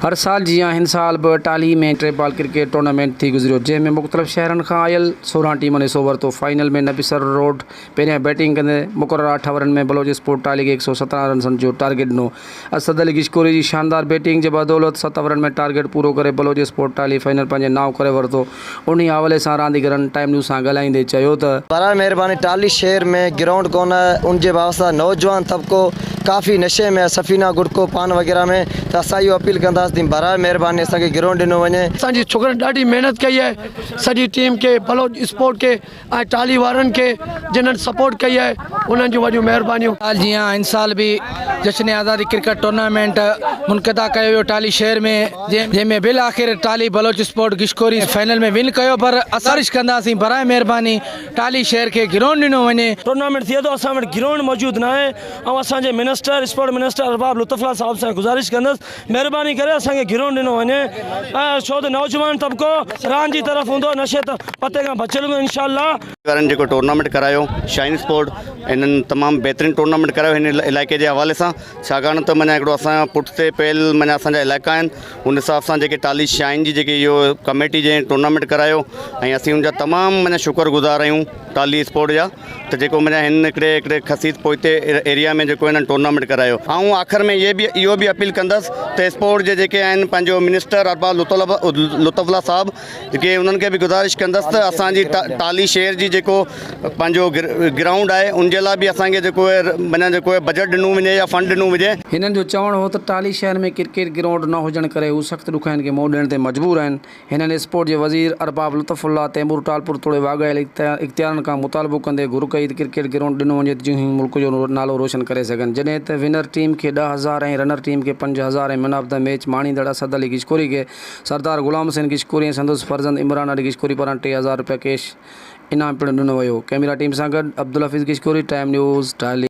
हर साल जीअं हिन साल बि 48 में टे बॉल क्रिकेट टूर्नामेंट थी गुज़रियो, जंहिंमें मुख़्तलिफ़ शहरनि खां आयल 16 टीमुनि हिसो वरितो। फाइनल में नबीसर रोड पहिरियां बैटिंग कंदे मुक़ररु 8 ओवरनि में बलोच स्पोर्ट टाली खे 117 रन जो टारगेट ॾिनो। असद अली गिशकोरी जी शानदार बैटिंग जे बदौलत 7 ओवरनि में टारगेट पूरो करे बलोच स्पोर्ट टाली फाइनल पंहिंजे नाव करे वरितो। उन हवाले सां रांदीगरनि टाइम न्यूज़ सां ॻाल्हाईंदे चयो त बराए महिरबानी टाली शहर में ग्राउंड कोन है, उनके वास्ते नौजवान तबको काफ़ी नशे में, सफ़ीना गुटको पान वगैरह में, तो असां इहो अपील कंदासीं बराए महिरबानी असांखे ग्राउंड ॾिनो वञे। असांजी छोकिरनि ॾाढी महिनत कई है, सॼी टीम के बलोच स्पोर्ट के टाली वारनि के जिन्हनि सपोर्ट कई है, उन्हनि जूं वॾियूं महिरबानियूं। जीअं हिन साल भी जश्न आज़ादी क्रिकेट टूर्नामेंट मुनक़दा कयो वियो टाली शहर में, जंहिंमें बिल आख़िर टाली बलोच स्पोर्ट गिशकोरी फाइनल में विन कयो, पर असां कंदासीं बराए महिरबानी टाली शहर के ग्राउंड ॾिनो वञे। टूर्नामेंट थिए थो, असां वटि ग्राउंड मौजूदु न आहे ऐं असांजे मिनिस्टर स्पोर्ट मिनिस्टर अरबाब लुत्फ़ुल्लाह साहब सां गुज़ारिश कंदुसि महिरबानी करे असांखे ग्राउंड ॾिनो वञे, छो त नौजवान तबको रांदि जी तरफ़ हूंदो, नशे पते खां बचियल हूंदो इंशाअल्लाह। जेको टूर्नामेंट करायो शाइन स्पोर्ट इन्हनि तमामु बहितरीनु टूर्नामेंट करायो हिन इलाइक़े जे हवाले सां, छाकाणि त माना हिकिड़ो असांजा पुठिते पहिल माना असांजा इलाइक़ा आहिनि, उन हिसाब सां जेके टाली शाइन जी जेके इहो कमेटी जे टूर्नामेंट करायो ऐं असीं उनजा तमामु माना शुक्रगुज़ार आहियूं टाली स्पोर्ट जा, त जेको माना हिन हिकिड़े ख़सीस पोइते एरिया में जेको हिननि टूर्नामेंट करायो। ऐं आख़िर में इहो बि अपील कंदसि त स्पोर्ट जे जेके आहिनि पंहिंजो मिनिस्टर अरबाब लुत्फ़ुल्लाह साहब जेके उन्हनि खे बि गुज़ारिश कंदसि त असांजी टाली शहर जी जेको पंहिंजो ग्राउंड आहे उन जे लाइ बि असांखे जेको माना जेको बजट ॾिनो वञे या फंड ॾिनो वञे। हिननि जो चवणु हो त टाली शहर में क्रिकेट ग्राउंड न हुजण करे हू सख़्तु ॾुखियाईनि खे मुंहुं ॾियण ते मजबूर आहिनि। हिननि स्पोर्ट जे वज़ीर अरबाब लुत्फ़ुल्लाह तैमूर टालपुर तोड़े वाॻायल इख़्तियारनि खां मुतालबो कंदे घुर कई त क्रिकेट ग्राउंड ॾिनो वञे जीअं ही मुल्क जो नालो रोशन करे सघनि, जॾहिं त विनर टीम खे 10,000 ऐं रनर टीम खे 5,000 ऐं मैन ऑफ द मैच माणींदड़ असद अली गिशकोरी खे सरदार ग़ुलाम हुसैन गिशकोरी ऐं संदसि फर्ज़ंद इमरान अली गिशकोरी पारां 3,000 रुपया कैश इनाम पिणु ॾिनो वियो। कैमरा टीम सां गॾु अब्दुल हफ़ीज़ गिशकोरी, टाइम न्यूज़ टाली।